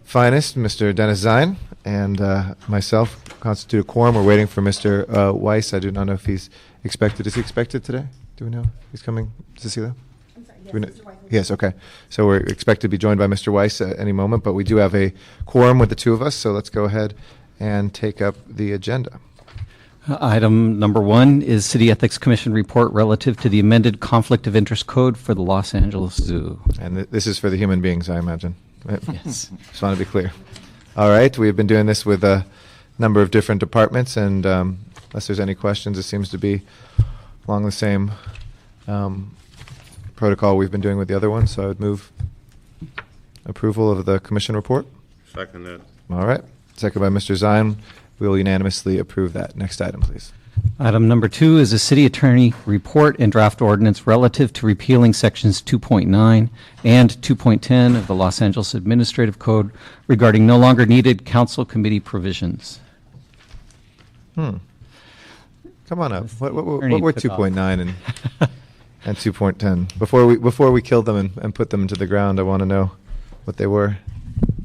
finest, Mr. Dennis Zine, and myself constitute a quorum. We're waiting for Mr. Weiss. I do not know if he's expected. Is he expected today? Do we know he's coming? Cecilia? I'm sorry, yes, Mr. Weiss. Yes, okay. So we're expected to be joined by Mr. Weiss at any moment, but we do have a quorum with the two of us, so let's go ahead and take up the agenda. Item number 1 is City Ethics Commission report relative to the amended Conflict of Interest Code for the Los Angeles Zoo. And this is for the human beings, I imagine. Right? Yes. Just want to be clear. All right, we have been doing this with a number of different departments, and unless there's any questions, it seems to be along the same protocol we've been doing with the other ones, so I would move approval of the commission report. Second that. All right, second by Mr. Zine. We will unanimously approve that. Next item, please. Item number 2 is a city attorney report and draft ordinance relative to repealing sections 2.9 and 2.10 of the Los Angeles Administrative Code regarding no longer needed council committee provisions. Come on up. What Attorney were took off. 2.9 and 2.10? Before we killed them and put them into the ground, I want to know what they were.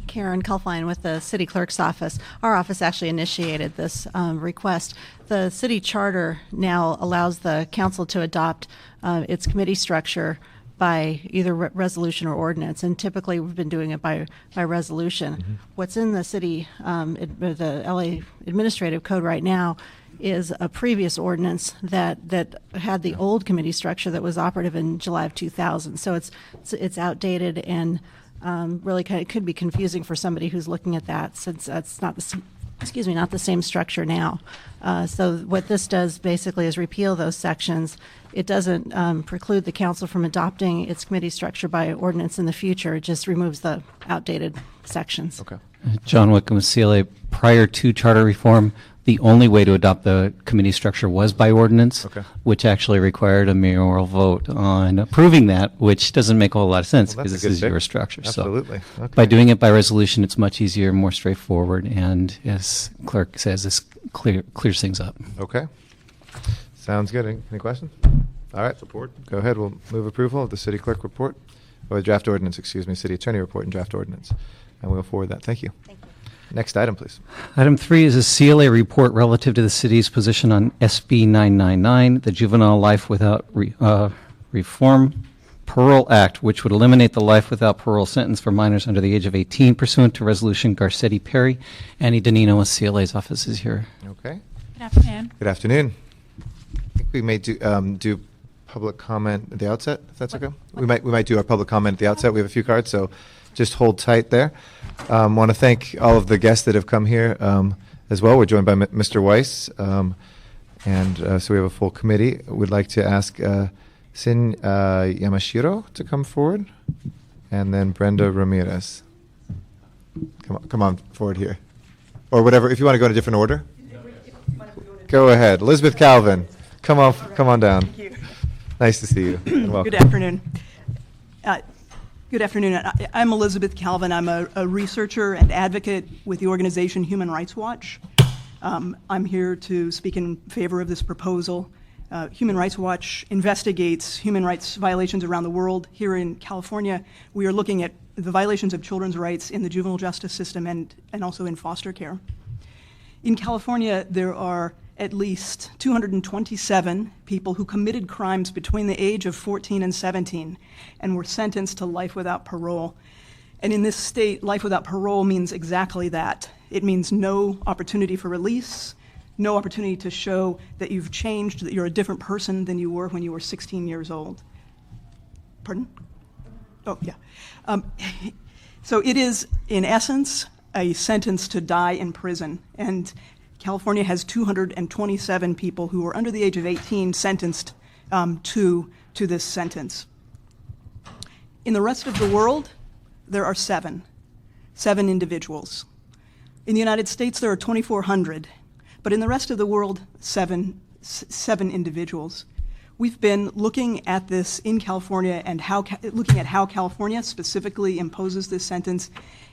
Karen Culfine with the City Clerk's office. Our office actually initiated this request. The city charter now allows the council to adopt its committee structure by either resolution or ordinance, and typically we've been doing it by resolution. Mm-hmm. What's in the city, the LA Administrative Code right now is a previous ordinance that had the old committee structure that was operative in July of 2000. So it's outdated and really kind of could be confusing for somebody who's looking at that, since that's not the same structure now. So what this does basically is repeal those sections. It doesn't preclude the council from adopting its committee structure by ordinance in the future. It just removes the outdated sections. Okay. John Wickham, CLA, prior to charter reform, the only way to adopt the committee structure was by ordinance, Okay. which actually required a mayoral vote on approving that, which doesn't make a whole lot of sense Well, because that's a this good is your fix. structure. Absolutely. So Okay. by doing it by resolution, it's much easier, more straightforward, and as clerk says, this clears things up. Okay. Sounds good. Any questions? All right. Support. Go ahead. We'll move approval of the city clerk report, or the draft ordinance, excuse me, city attorney report and draft ordinance. And we'll forward that. Thank you. Thank you. Next item, please. Item 3 is a CLA report relative to the city's position on SB 999, the Juvenile Life Without Reform Parole Act, which would eliminate the life without parole sentence for minors under the age of 18 pursuant to Resolution Garcetti-Perry. Annie Danino with CLA's office is here. Okay. Good afternoon. Good afternoon. I think we may do public comment at the outset, if that's okay. We might do our public comment at the outset. We have a few cards, so just hold tight there. Want to thank all of the guests that have come here as well. We're joined by Mr. Weiss, and so we have a full committee. We'd like to ask Sin Yamashiro to come forward, and then Brenda Ramirez. Come on forward here, or whatever. If you want to go in a different order, go ahead. Elizabeth Calvin, come on down. Thank you. Nice to see you. And welcome. Good afternoon. Good afternoon. I'm Elizabeth Calvin. I'm a researcher and advocate with the organization Human Rights Watch. I'm here to speak in favor of this proposal. Human Rights Watch investigates human rights violations around the world. Here in California, we are looking at the violations of children's rights in the juvenile justice system and also in foster care. In California, there are at least 227 people who committed crimes between the age of 14 and 17 and were sentenced to life without parole. And in this state, life without parole means exactly that. It means no opportunity for release, no opportunity to show that you've changed, that you're a different person than you were when you were 16 years old. Pardon? Oh, yeah. So it is, in essence, a sentence to die in prison. And California has 227 people who are under the age of 18 sentenced to this sentence. In the rest of the world, there are seven individuals. In the United States, there are 2,400, but in the rest of the world, seven individuals. We've been looking at this in California and looking at how California specifically imposes this sentence,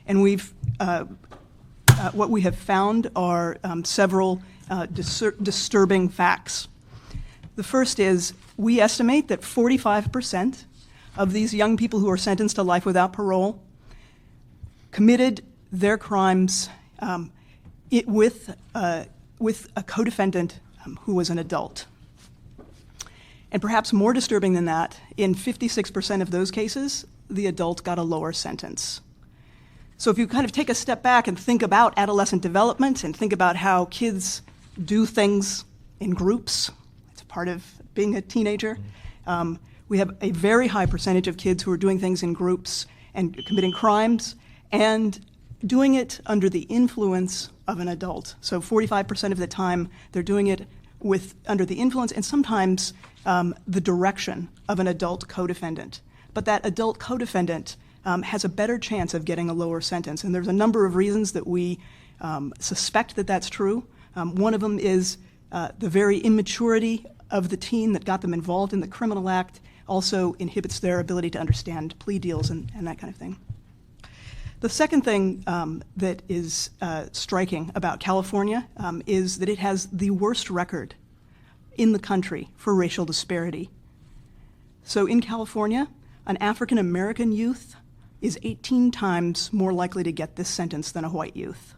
and what we have found are several disturbing facts. The first is we estimate that 45% of these young people who are sentenced to life without parole committed their crimes with a co-defendant who was an adult. And perhaps more disturbing than that, in 56% of those cases, the adult got a lower sentence. So if you kind of take a step back and think about adolescent development and think about how kids do things in groups, it's part of being a teenager. We have a very high percentage of kids who are doing things in groups and committing crimes and doing it under the influence of an adult. So 45% of the time they're doing it under the influence and sometimes the direction of an adult co-defendant. But that adult co-defendant has a better chance of getting a lower sentence. And there's a number of reasons that we suspect that that's true. One of them is the very immaturity of the teen that got them involved in the criminal act also inhibits their ability to understand plea deals and that kind of thing. The second thing that is striking about California is that it has the worst record in the country for racial disparity. So in California, an African American youth is 18 times more likely to get this sentence than a white youth.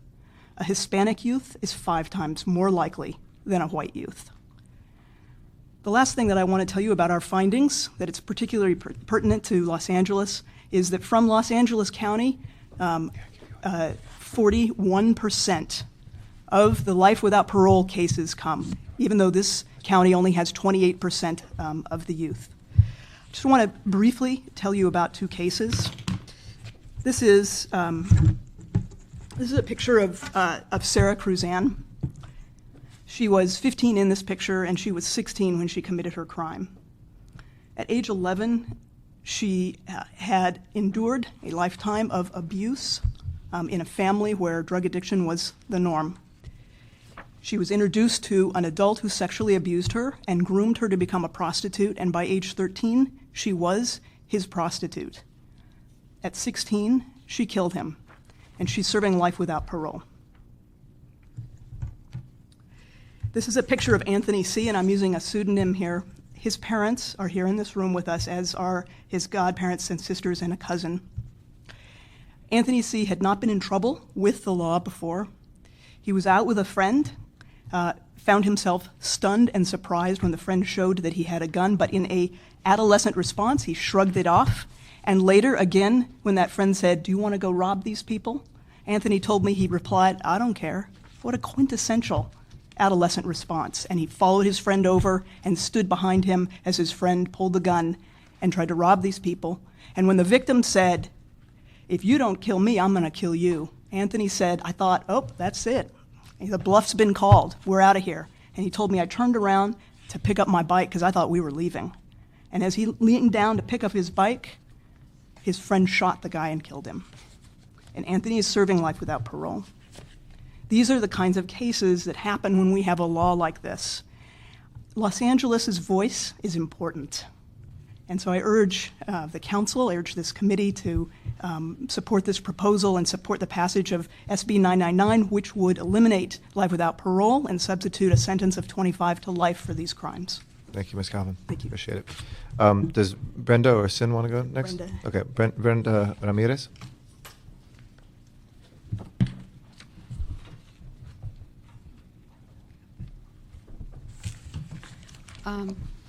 A Hispanic youth is 5 times more likely than a white youth. The last thing that I want to tell you about our findings, that it's particularly pertinent to Los Angeles, is that from Los Angeles County, 41% of the life without parole cases come, even though this county only has 28% of the youth. Just want to briefly tell you about 2 cases. This is a picture of Sarah Cruzan. She was 15 in this picture, and she was 16 when she committed her crime. At age 11, she had endured a lifetime of abuse in a family where drug addiction was the norm. She was introduced to an adult who sexually abused her and groomed her to become a prostitute, and by age 13, she was his prostitute. At 16, she killed him, and she's serving life without parole. This is a picture of Anthony C., and I'm using a pseudonym here. His parents are here in this room with us, as are his godparents and sisters and a cousin. Anthony C. had not been in trouble with the law before. He was out with a friend, found himself stunned and surprised when the friend showed that he had a gun, but in an adolescent response, he shrugged it off. And later, again, when that friend said, "Do you want to go rob these people?" Anthony told me he replied, "I don't care." What a quintessential adolescent response. And he followed his friend over and stood behind him as his friend pulled the gun and tried to rob these people. And when the victim said, "If you don't kill me, I'm going to kill you," Anthony said, "I thought, oh, that's it. The bluff's been called. We're out of here." And he told me I turned around to pick up my bike because I thought we were leaving. And as he leaned down to pick up his bike, his friend shot the guy and killed him. And Anthony is serving life without parole. These are the kinds of cases that happen when we have a law like this. Los Angeles's voice is important. And so I urge the council, I urge this committee to support this proposal and support the passage of SB 999, which would eliminate life without parole and substitute a sentence of 25 to life for these crimes. Thank you, Ms. Calvin. Thank you. Appreciate it. Does Brenda or Sin want to go next? Brenda. Okay, Brenda Ramirez.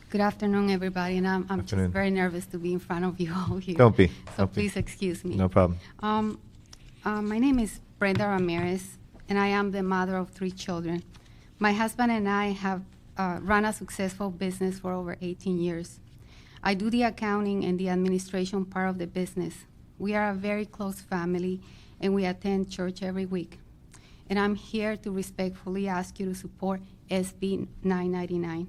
Good afternoon, everybody, and I'm Afternoon. just very nervous to be in front of you all here. Don't be. So Don't be. please excuse me. No problem. My name is Brenda Ramirez, and I am the mother of 3 children. My husband and I have run a successful business for over 18 years. I do the accounting and the administration part of the business. We are a very close family, and we attend church every week. And I'm here to respectfully ask you to support SB 999.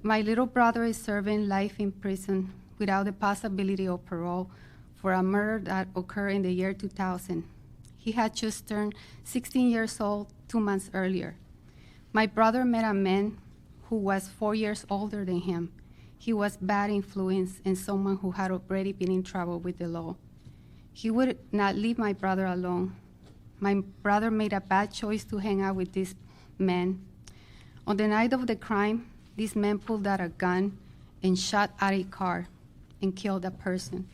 My little brother is serving life in prison without the possibility of parole for a murder that occurred in the year 2000. He had just turned 16 years old 2 months earlier. My brother met a man who was 4 years older than him. He was bad influence and someone who had already been in trouble with the law. He would not leave my brother alone. My brother made a bad choice to hang out with this man. On the night of the crime, this man pulled out a gun and shot at a car and killed a person.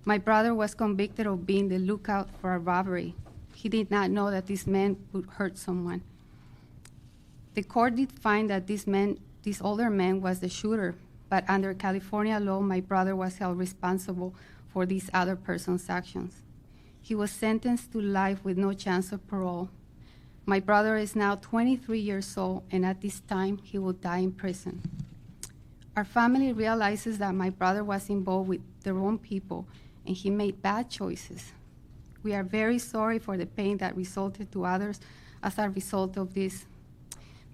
My brother was convicted of being the lookout for a robbery. He did not know that this man would hurt someone. The court did find that this older man was the shooter, but under California law, my brother was held responsible for this other person's actions. He was sentenced to life with no chance of parole. My brother is now 23 years old, and at this time, he will die in prison. Our family realizes that my brother was involved with the wrong people, and he made bad choices. We are very sorry for the pain that resulted to others as a result of this.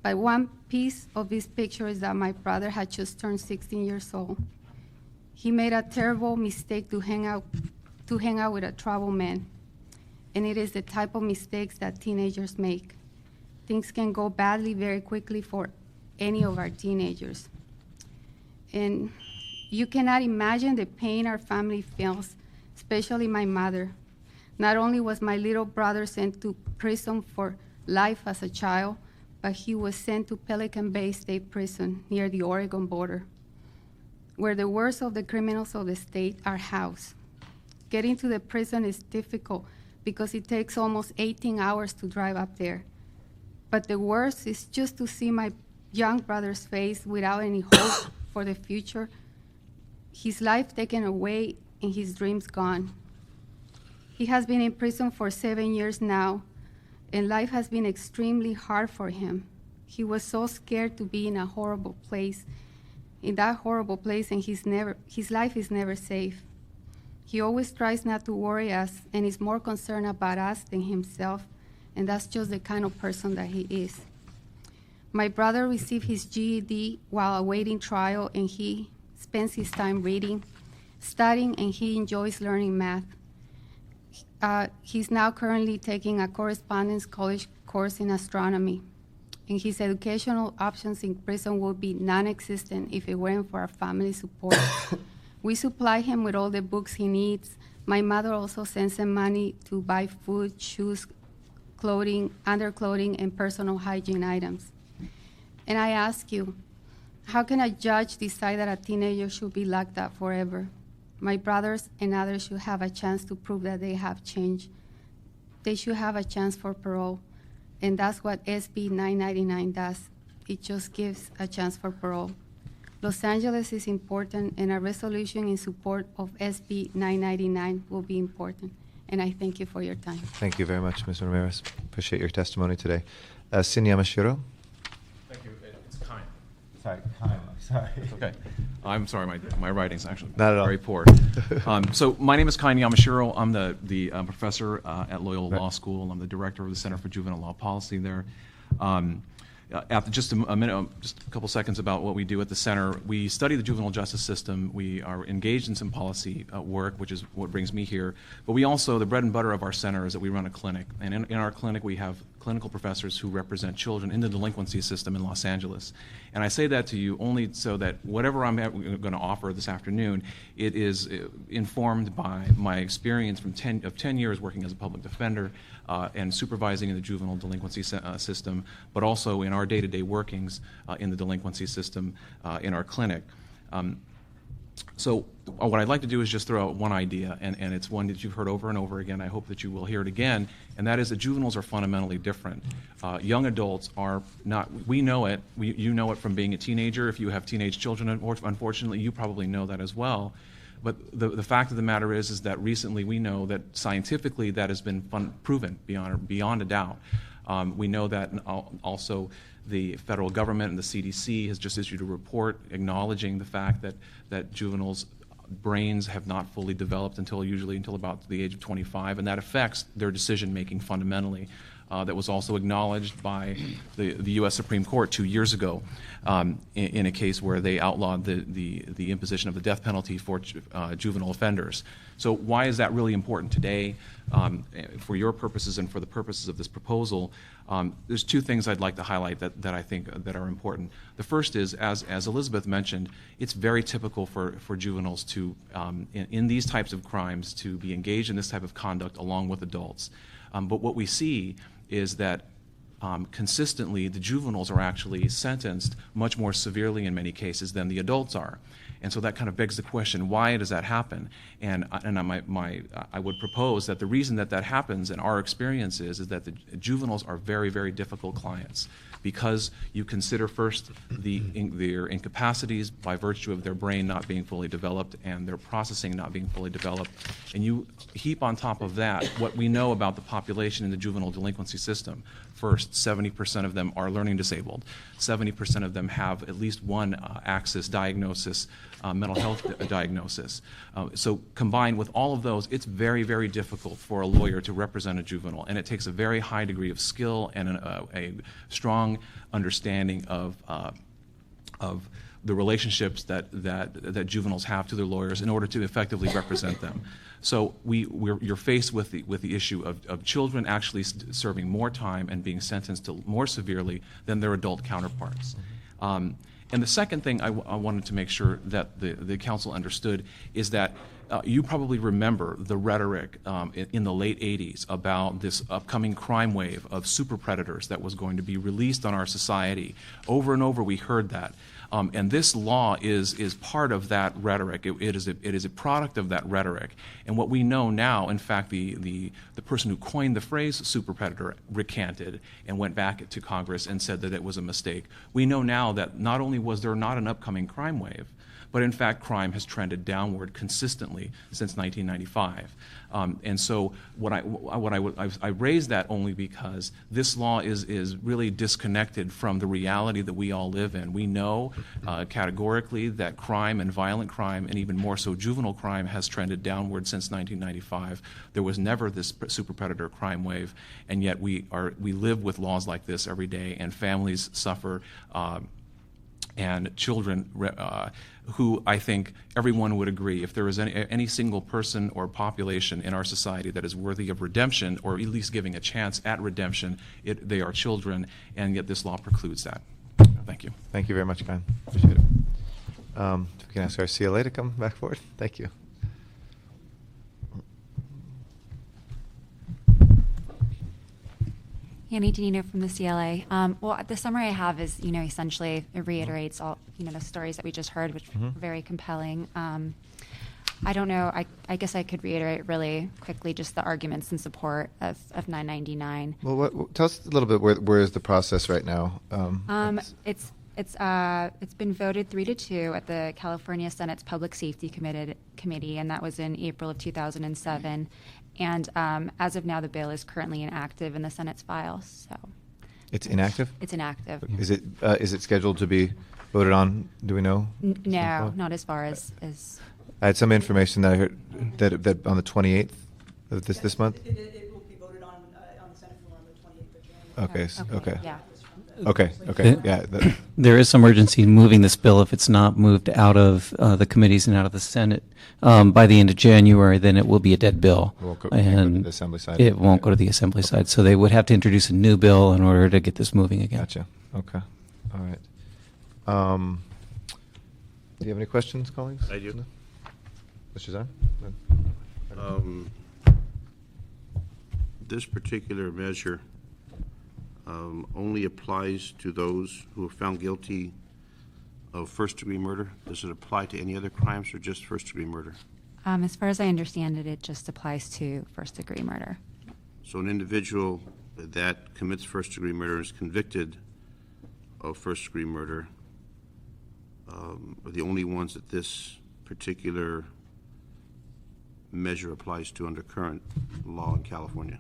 But one piece of this picture is that my brother had just turned 16 years old. He made a terrible mistake to hang out with a troubled man. And it is the type of mistakes that teenagers make. Things can go badly very quickly for any of our teenagers. And you cannot imagine the pain our family feels, especially my mother. Not only was my little brother sent to prison for life as a child, but he was sent to Pelican Bay State Prison near the Oregon border, where the worst of the criminals of the state are housed. Getting to the prison is difficult because it takes almost 18 hours to drive up there. But the worst is just to see my young brother's face without any hope for the future, his life taken away and his dreams gone. He has been in prison for 7 years now, and life has been extremely hard for him. He was so scared to be in that horrible place, and his life is never safe. He always tries not to worry us and is more concerned about us than himself, and that's just the kind of person that he is. My brother received his GED while awaiting trial, and he spends his time reading, studying, and he enjoys learning math. He's now currently taking a correspondence college course in astronomy, and his educational options in prison would be non-existent if it weren't for our family support. We supply him with all the books he needs. My mother also sends him money to buy food, shoes, clothing, underclothing, and personal hygiene items. And I ask you, how can a judge decide that a teenager should be locked up forever? My brothers and others should have a chance to prove that they have changed. They should have a chance for parole, and that's what SB 999 does. It just gives a chance for parole. Los Angeles is important, and a resolution in support of SB 999 will be important. And I thank you for your time. Thank you very much, Ms. Ramirez. Appreciate your testimony today. Sin Yamashiro. Thank you. It's Kaim. Sorry, Kaim. Sorry. Okay. I'm sorry, my writing's actually Not at all. very poor. So my name is Kaim Yamashiro. I'm the professor at Loyola Law School. I'm the director of the Center for Juvenile Law Policy there. After just a minute, just a couple seconds about what we do at the center. We study the juvenile justice system. We are engaged in some policy work, which is what brings me here. But we also, the bread and butter of our center is that we run a clinic. And in our clinic, we have clinical professors who represent children in the delinquency system in Los Angeles. And I say that to you only so that whatever I'm going to offer this afternoon, it is informed by my experience from 10 years working as a public defender and supervising in the juvenile delinquency system, but also in our day-to-day workings in the delinquency system in our clinic. So what I'd like to do is just throw out one idea, and it's one that you've heard over and over again. I hope that you will hear it again, and that is that juveniles are fundamentally different. Young adults are not, we know it, you know it from being a teenager. If you have teenage children, unfortunately, you probably know that as well. But the fact of the matter is that recently we know that scientifically that has been proven beyond a doubt. We know that also the federal government and the CDC has just issued a report acknowledging the fact that juveniles' brains have not fully developed usually until about the age of 25, and that affects their decision-making fundamentally. That was also acknowledged by the U.S. Supreme Court 2 years ago in a case where they outlawed the imposition of the death penalty for juvenile offenders. So why is that really important today? For your purposes and for the purposes of this proposal, there's two things I'd like to highlight that I think that are important. The first is, as Elizabeth mentioned, it's very typical for juveniles to, in these types of crimes, to be engaged in this type of conduct along with adults. But what we see is that consistently the juveniles are actually sentenced much more severely in many cases than the adults are. And so that kind of begs the question, why does that happen? And I would propose that the reason that that happens in our experience is that the juveniles are very, very difficult clients, because you consider first their incapacities by virtue of their brain not being fully developed and their processing not being fully developed. And you heap on top of that what we know about the population in the juvenile delinquency system. First, 70% of them are learning disabled. 70% of them have at least one axis diagnosis, mental health diagnosis. So combined with all of those, it's very, very difficult for a lawyer to represent a juvenile, and it takes a very high degree of skill and a strong understanding of the relationships that juveniles have to their lawyers in order to effectively represent them. So you're faced with the issue of children actually serving more time and being sentenced to more severely than their adult counterparts. And the second thing I wanted to make sure that the council understood is that you probably remember the rhetoric in the late 80s about this upcoming crime wave of super predators that was going to be released on our society. Over and over we heard that. And this law is part of that rhetoric. It is a product of that rhetoric. And what we know now, in fact, the person who coined the phrase super predator recanted and went back to Congress and said that it was a mistake. We know now that not only was there not an upcoming crime wave, but in fact crime has trended downward consistently since 1995. And so I raise that only because this law is really disconnected from the reality that we all live in. We know categorically that crime and violent crime, and even more so juvenile crime, has trended downward since 1995. There was never this super predator crime wave, and yet we live with laws like this every day, and families suffer. And children who I think everyone would agree, if there is any single person or population in our society that is worthy of redemption, or at least giving a chance at redemption, they are children, and yet this law precludes that. Thank you. Thank you very much, Kyle. Appreciate it. If we can ask our CLA to come back forward. Thank you. Annie Danino from the CLA. Well, the summary I have is, essentially it reiterates all, the stories that we just heard, which were very compelling. I don't know. I guess I could reiterate really quickly just the arguments in support of 999. Well, tell us a little bit where is the process right now? It's been voted 3-2 at the California Senate's Public Safety Committee, and that was in April of 2007. And as of now, the bill is currently inactive in the Senate's files. So it's inactive? It's inactive. Is it scheduled to be voted on? Do we know? No, not as far as. I had some information that I heard that on the 28th of this month. It will be voted on the Senate floor on the 28th of January. Okay. Yeah. Okay. Yeah. There is some urgency in moving this bill. If it's not moved out of the committees and out of the Senate by the end of January, then it will be a dead bill. It won't go to the Assembly side. It won't go to the Assembly side. So they would have to introduce a new bill in order to get this moving again. Gotcha. Okay. All right. Do you have any questions, colleagues? I do. No? Mr. Zahn? This particular measure only applies to those who are found guilty of first-degree murder. Does it apply to any other crimes or just first-degree murder? As far as I understand it, it just applies to first-degree murder. So an individual that commits first-degree murder is convicted of first-degree murder are the only ones that this particular measure applies to under current law in California.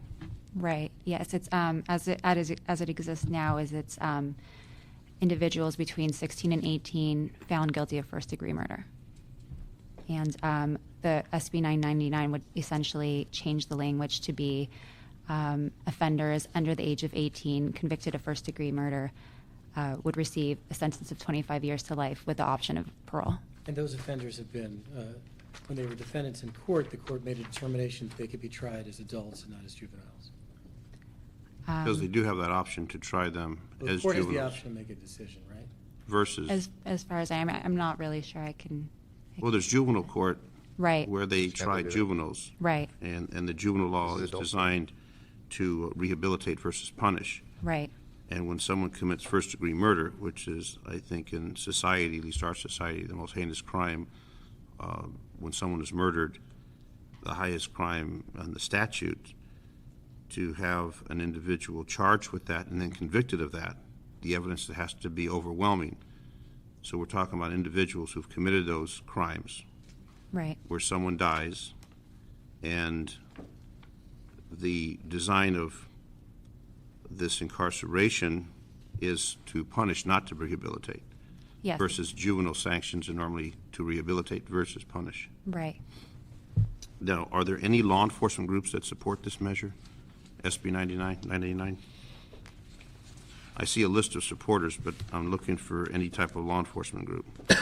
Right. Yes. It's as it exists now. It's individuals between 16 and 18 found guilty of first-degree murder, and the SB 999 would essentially change the language to be offenders under the age of 18 convicted of first-degree murder would receive a sentence of 25 years to life with the option of parole. And those offenders have been, when they were defendants in court, the court made a determination that they could be tried as adults and not as juveniles. Because they do have that option to try them Well, as the court has juveniles. the option to make a decision, right? Versus, As far as I'm not really sure I can. well, there's juvenile court Right. where they try do that. juveniles. Right. And the juvenile law This is is adult. designed to rehabilitate versus punish. Right. And when someone commits first-degree murder, which is, I think, in society, at least our society, the most heinous crime, when someone is murdered, the highest crime on the statute, to have an individual charged with that and then convicted of that, the evidence has to be overwhelming. So we're talking about individuals who've committed those crimes Right. where someone dies, and the design of this incarceration is to punish, not to rehabilitate, Yes. versus juvenile sanctions are normally to rehabilitate versus punish. Right. Now, are there any law enforcement groups that support this measure, SB 989? I see a list of supporters, but I'm looking for any type of law enforcement group. Take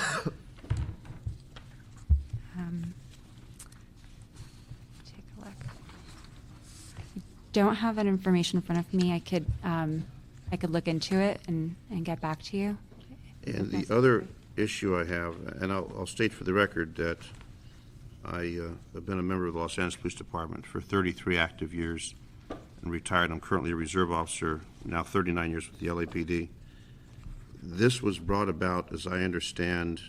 a look. I don't have that information in front of me. I could look into it and get back to you. And the other issue I have, and I'll state for the record that I have been a member of the Los Angeles Police Department for 33 active years and retired. I'm currently a reserve officer, now 39 years with the LAPD. This was brought about, as I understand,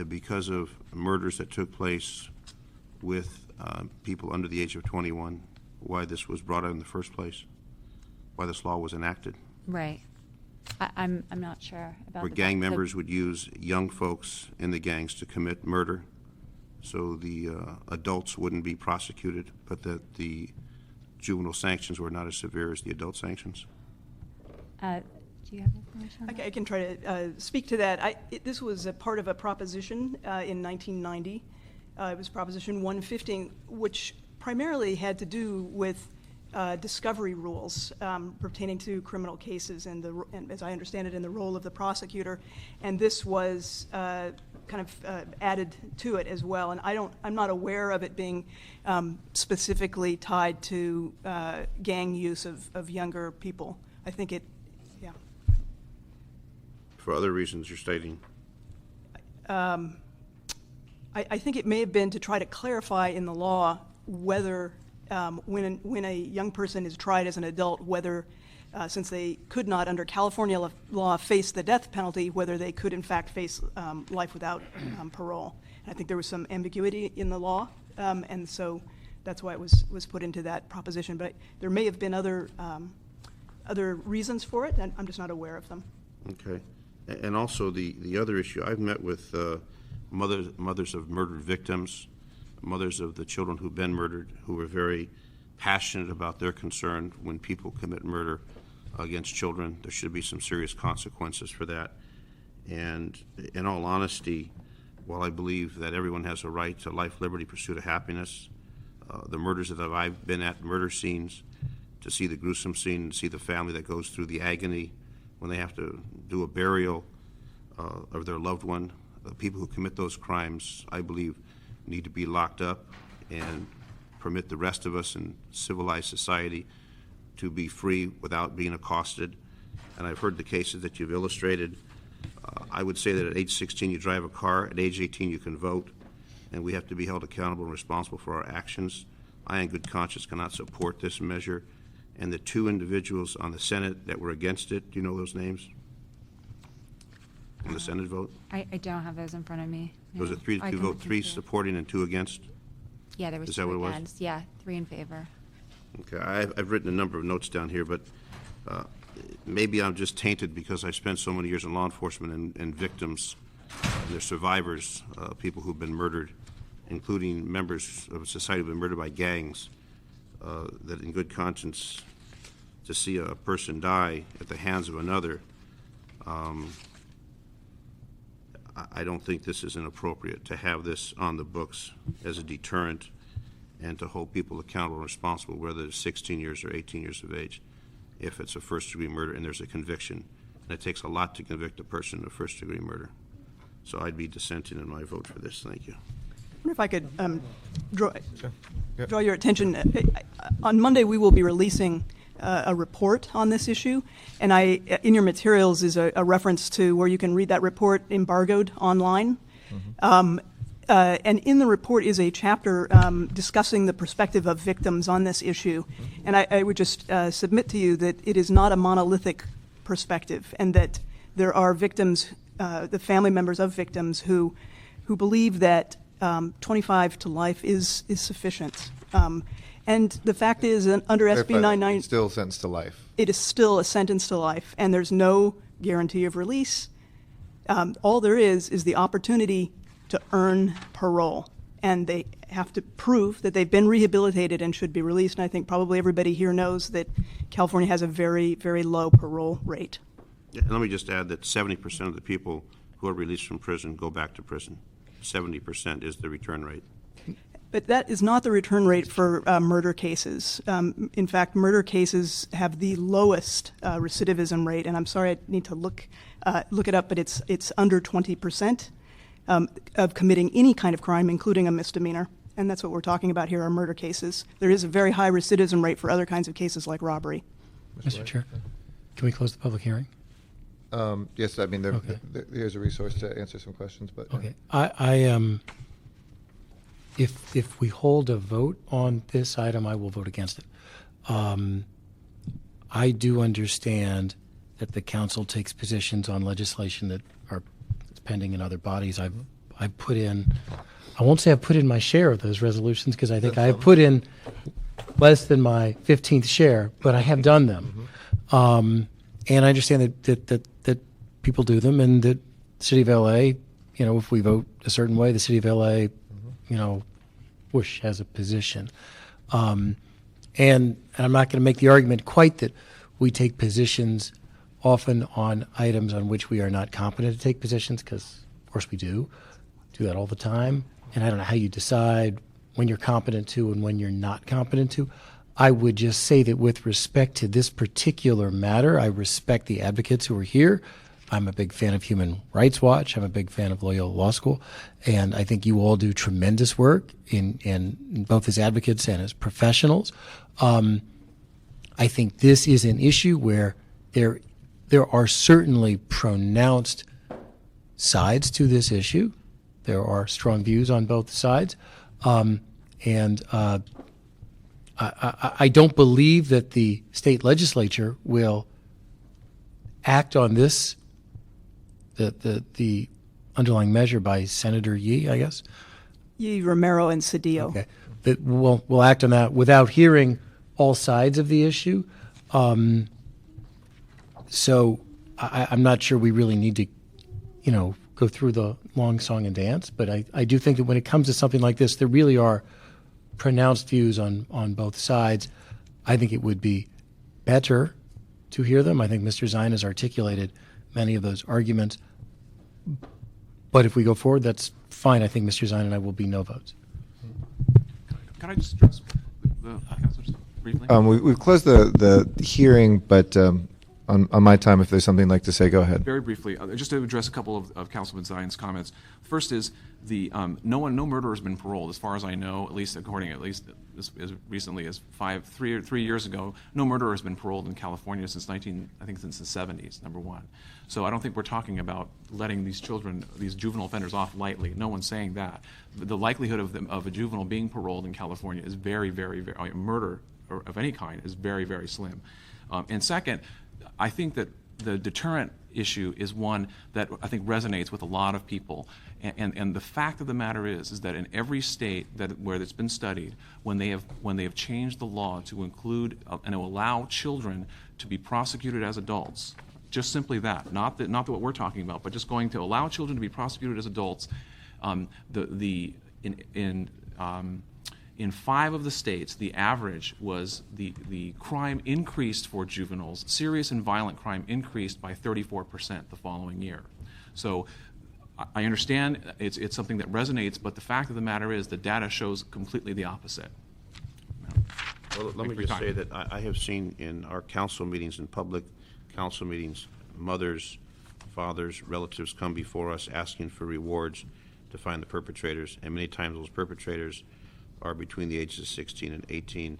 because of murders that took place with people under the age of 21, why this was brought out in the first place, why this law was enacted. Right. I'm not sure about Where gang members would use young folks in the gangs to commit murder, so the adults wouldn't be prosecuted, but that the juvenile sanctions were not as severe as the adult sanctions. Do you have information on that? I can try to speak to that. This was a part of a proposition in 1990. It was Proposition 115, which primarily had to do with discovery rules pertaining to criminal cases and, as I understand it, in the role of the prosecutor. And this was kind of added to it as well. And I'm not aware of it being specifically tied to gang use of younger people. I think it, yeah. For other reasons you're stating. I think it may have been to try to clarify in the law whether, when a young person is tried as an adult, whether, since they could not under California law face the death penalty, whether they could in fact face life without parole. And I think there was some ambiguity in the law, and so that's why it was put into that proposition. But there may have been other reasons for it, and I'm just not aware of them. Okay. And also the other issue, I've met with mothers of murdered victims, mothers of the children who've been murdered, who are very passionate about their concern when people commit murder against children. There should be some serious consequences for that. And in all honesty, while I believe that everyone has a right to life, liberty, pursuit of happiness, the murders that I've been at, murder scenes, to see the gruesome scene, to see the family that goes through the agony when they have to do a burial of their loved one, people who commit those crimes, I believe, need to be locked up and permit the rest of us in civilized society to be free without being accosted. And I've heard the cases that you've illustrated. I would say that at age 16 you drive a car, at age 18 you can vote, and we have to be held accountable and responsible for our actions. I, in good conscience, cannot support this measure. And the two individuals on the Senate that were against it, do you know those names? On the Senate vote? I don't have those in front of me. Was no. it 3 I to 2 can vote, look 3 into it. supporting and 2 against? Yeah, there was Is that 2 what it was? against. Yeah, 3 in favor. Okay, I've written a number of notes down here, but maybe I'm just tainted because I spent so many years in law enforcement and victims, and their survivors, people who've been murdered, including members of a society who've been murdered by gangs, that in good conscience, to see a person die at the hands of another, I don't think this is inappropriate to have this on the books as a deterrent and to hold people accountable and responsible, whether they're 16 years or 18 years of age, if it's a first-degree murder and there's a conviction. And it takes a lot to convict a person of first-degree murder. So I'd be dissenting in my vote for this. Thank you. I wonder if I could draw your attention. On Monday, we will be releasing a report on this issue, and in your materials is a reference to where you can read that report embargoed online. And in the report is a chapter discussing the perspective of victims on this issue. And I would just submit to you that it is not a monolithic perspective, and that there are victims, the family members of victims, who believe that 25 to life is sufficient. And the fact is, under SB 99, It's still sentenced to life. it is still a sentence to life, and there's no guarantee of release. All there is the opportunity to earn parole, and they have to prove that they've been rehabilitated and should be released. And I think probably everybody here knows that California has a very, very low parole rate. Yeah, and let me just add that 70% of the people who are released from prison go back to prison. 70% is the return rate. But that is not the return rate for murder cases. In fact, murder cases have the lowest recidivism rate, and I'm sorry, I need to look it up, but it's under 20% of committing any kind of crime, including a misdemeanor. And that's what we're talking about here, are murder cases. There is a very high recidivism rate for other kinds of cases like robbery. Mr. Chair, can we close the public hearing? Yes, I mean, Okay. here's a resource to answer some questions, but. Okay. I if we hold a vote on this item, I will vote against it. I do understand that the council takes positions on legislation that are pending in other bodies. I've put in, I won't say I've put in my share of those resolutions, because I think I have put in less than my 15th share, but I have done them. And I understand that people do them, and that the City of LA, if we vote a certain way, the City of LA, Bush has a position. And I'm not going to make the argument quite that we take positions often on items on which we are not competent to take positions, because, of course, we do that all the time. And I don't know how you decide when you're competent to and when you're not competent to. I would just say that with respect to this particular matter, I respect the advocates who are here. I'm a big fan of Human Rights Watch. I'm a big fan of Loyola Law School. And I think you all do tremendous work in both as advocates and as professionals. I think this is an issue where there are certainly pronounced sides to this issue. There are strong views on both sides. I don't believe that the state legislature will act on this, the underlying measure by Senator Yee, I guess. Yee, Romero, and Cedillo. Okay. That we'll act on that without hearing all sides of the issue. So I'm not sure we really need to, go through the long song and dance. But I do think that when it comes to something like this, there really are pronounced views on both sides. I think it would be better to hear them. I think Mr. Zine has articulated many of those arguments. But if we go forward, that's fine. I think Mr. Zine and I will be no votes. Can I just address the councilor just briefly? We've closed the hearing, but on my time, if there's something you'd like to say, go ahead. Very briefly, just to address a couple of Councilman Zine's comments. First is no murderer has been paroled, as far as I know, at least as recently as 3 years ago. No murderer has been paroled in California since the 70s. Number one. So I don't think we're talking about letting these juvenile offenders off lightly. No one's saying that. The likelihood of a juvenile being paroled in California is very, very, very. Murder of any kind is very, very slim. And second, I think that the deterrent issue is one that I think resonates with a lot of people. And the fact of the matter is that in every state where it's been studied, when they have changed the law to include and to allow children to be prosecuted as adults, just simply that, not what we're talking about, but just going to allow children to be prosecuted as adults, in 5 of the states, the average was the crime increased for juveniles. Serious and violent crime increased by 34% the following year. So I understand it's something that resonates, but the fact of the matter is the data shows completely the opposite. Well, let me just say that I have seen in our council meetings, in public council meetings, mothers, fathers, relatives come before us asking for rewards to find the perpetrators, and many times those perpetrators are between the ages of 16 and 18,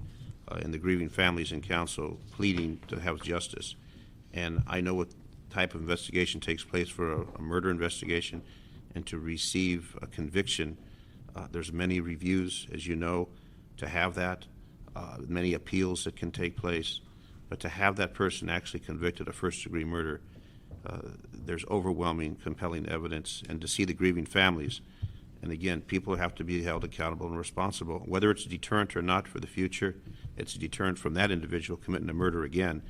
and the grieving families in council pleading to have justice. And I know what type of investigation takes place for a murder investigation, and to receive a conviction There's many reviews, as you know, to have that, many appeals that can take place. But to have that person actually convicted of first-degree murder, there's overwhelming, compelling evidence. And to see the grieving families, and again, people have to be held accountable and responsible. Whether it's a deterrent or not for the future, it's a deterrent from that individual committing a murder again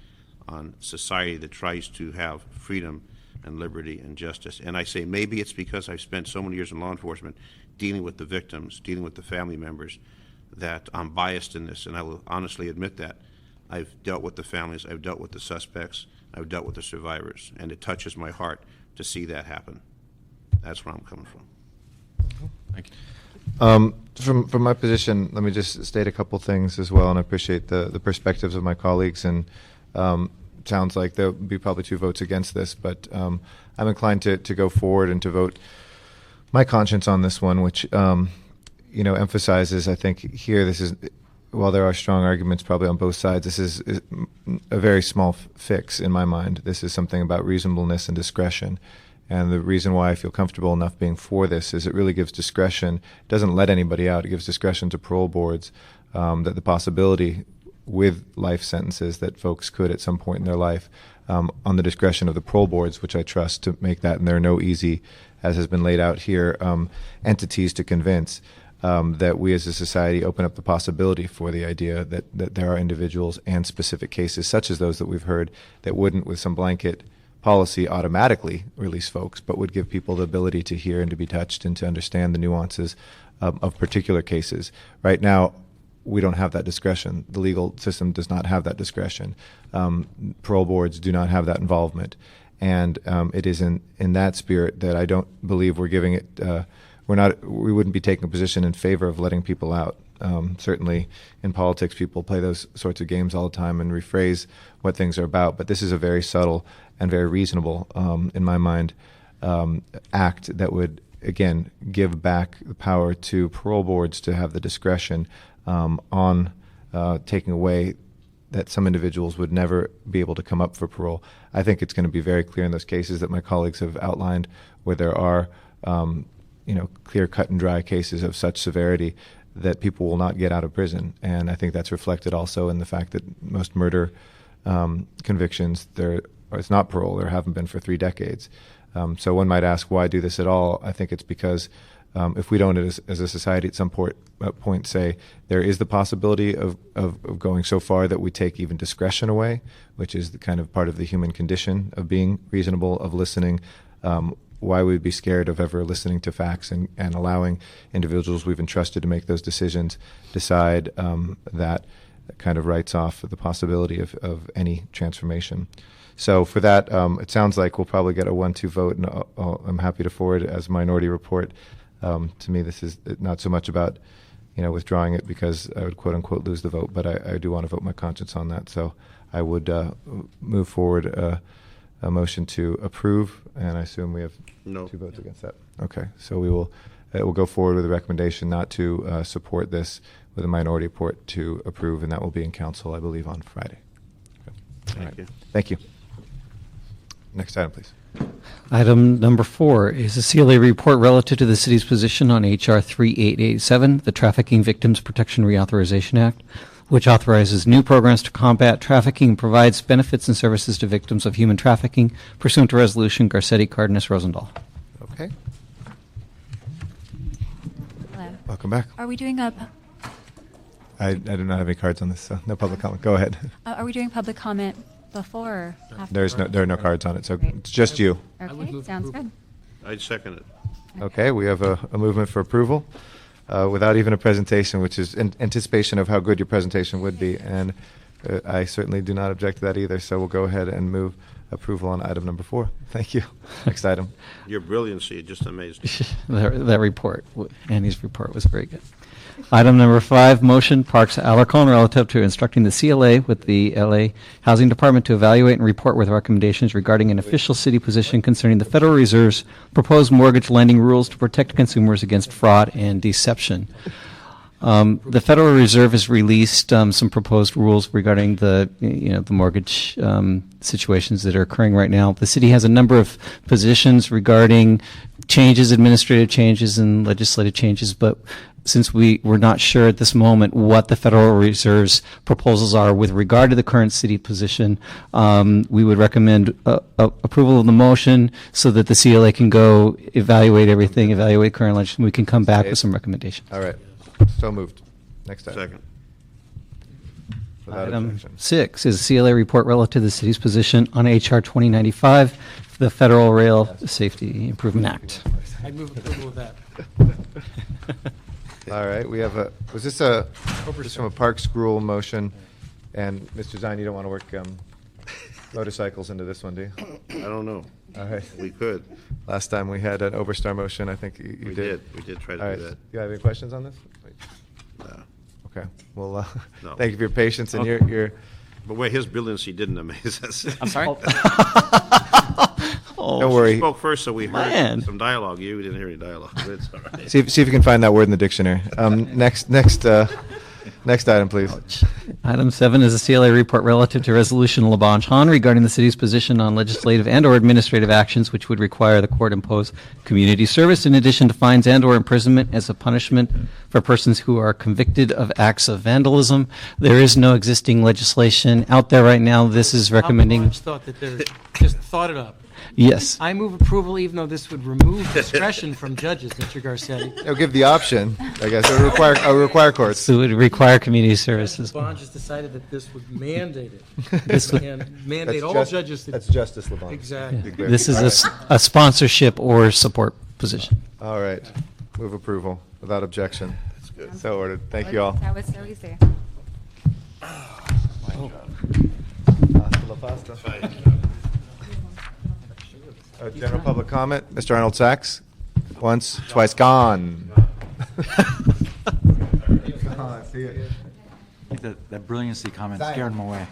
on society that tries to have freedom and liberty and justice. And I say maybe it's because I've spent so many years in law enforcement dealing with the victims, dealing with the family members, that I'm biased in this, and I will honestly admit that. I've dealt with the families, I've dealt with the suspects, I've dealt with the survivors, and it touches my heart to see that happen. That's where I'm coming from. Thank you. From my position, let me just state a couple things as well, and I appreciate the perspectives of my colleagues, and sounds like there'll be probably 2 votes against this, but I'm inclined to go forward and to vote my conscience on this one, which emphasizes, I think here, this is, while there are strong arguments probably on both sides, this is a very small fix in my mind. This is something about reasonableness and discretion. And the reason why I feel comfortable enough being for this is it really gives discretion. It doesn't let anybody out. It gives discretion to parole boards that the possibility with life sentences that folks could at some point in their life on the discretion of the parole boards, which I trust to make that. And there are no easy, as has been laid out here, entities to convince. That we as a society open up the possibility for the idea that there are individuals and specific cases, such as those that we've heard, that wouldn't, with some blanket policy, automatically release folks, but would give people the ability to hear and to be touched and to understand the nuances of particular cases. Right now, we don't have that discretion. The legal system does not have that discretion. Parole boards do not have that involvement. And it is in that spirit that I don't believe we're giving it we wouldn't be taking a position in favor of letting people out. Certainly in politics, people play those sorts of games all the time and rephrase what things are about. But this is a very subtle and very reasonable, in my mind, act that would, again, give back the power to parole boards to have the discretion on taking away that some individuals would never be able to come up for parole. I think it's going to be very clear in those cases that my colleagues have outlined where there are clear cut and dry cases of such severity that people will not get out of prison. And I think that's reflected also in the fact that most murder convictions, it's not parole, there haven't been for 3 decades. So one might ask, why do this at all? I think it's because if we don't, as a society, at some point say there is the possibility of going so far that we take even discretion away, which is the kind of part of the human condition of being reasonable, of listening, why we'd be scared of ever listening to facts and allowing individuals we've entrusted to make those decisions decide that kind of writes off the possibility of any transformation. So for that, it sounds like we'll probably get a 1-2 vote, and I'm happy to forward it as a minority report. To me, this is not so much about withdrawing it because I would quote unquote lose the vote, but I do want to vote my conscience on that. So I would move forward a motion to approve, and I assume we have No. 2 votes against that. Okay, so we'll go forward with a recommendation not to support this with a minority report to approve, and that will be in council, I believe, on Friday. Okay. All right. you. Thank you. Next item, please. Item number 4 is a CLA report relative to the city's position on H.R. 3887, the Trafficking Victims Protection Reauthorization Act, which authorizes new programs to combat trafficking and provides benefits and services to victims of human trafficking pursuant to Resolution Garcetti Cardenas Rosendahl. Okay, Hello. welcome back. Are we doing a I do not have any cards on this, so no public comment. Go ahead. are we doing public comment before or after? There are no cards on it, so Great. it's just you. Okay, sounds good. I'd second it. Okay, we have a movement for approval without even a presentation, which is in anticipation of how good your presentation would be, and I certainly do not object to that either, so we'll go ahead and move approval on item number 4. Thank you. Next item. Your brilliancy just amazed me. That report, Annie's report was very good. Item number 5, motion, Parks Alarcon, relative to instructing the CLA with the LA Housing Department to evaluate and report with recommendations regarding an official city position concerning the Federal Reserve's proposed mortgage lending rules to protect consumers against fraud and deception. The Federal Reserve has released some proposed rules regarding the mortgage situations that are occurring right now. The city has a number of positions regarding changes, administrative changes and legislative changes, but since we're not sure at this moment what the Federal Reserve's proposals are with regard to the current city position, we would recommend approval of the motion so that the CLA can go evaluate everything, evaluate current legislation. We can come back with some recommendations. All right. So moved. Next item. Second. Without Item objection. 6 is a CLA report relative to the city's position on HR 2095, the Federal Rail Safety Improvement Act. I move approval of that. All right, we have was this from a Parks Rule motion? And Mr. Zine, you don't want to work motorcycles into this one, do you? I don't know. All right. We could. Last time we had an Overstar motion, I think you We did. did. We did try to All do right. that. You have any questions on this? No. Okay, well, No. thank you for your patience and your But wait, his brilliancy didn't amaze us. I'm sorry? don't worry. You spoke first, so we heard Man. some dialogue. You didn't hear any dialogue, but it's all right. See if you can find that word in the dictionary. Next item, please. Item 7 is a CLA report relative to Resolution Labange Han regarding the city's position on legislative and/or administrative actions which would require the court impose community service in addition to fines and/or imprisonment as a punishment for persons who are convicted of acts of vandalism. There is no existing legislation out there right now. This is recommending. Labange thought that they're just thought it up. Yes. I move approval, even though this would remove discretion from judges, Mr. Garcetti. It'll give the option, I guess. It'll require courts. So it would require community services. Labange has decided that this would mandate it. This would- And mandate That's all just- judges to. That's Justice LeBlanc. Exactly. This is a sponsorship or support position. All right. Move approval without objection. That's good. So ordered. Thank you all. That was so easy. Hasta la pasta. General public comment, Mr. Arnold Sachs. Once, twice, gone. That brilliancy comment scared him away.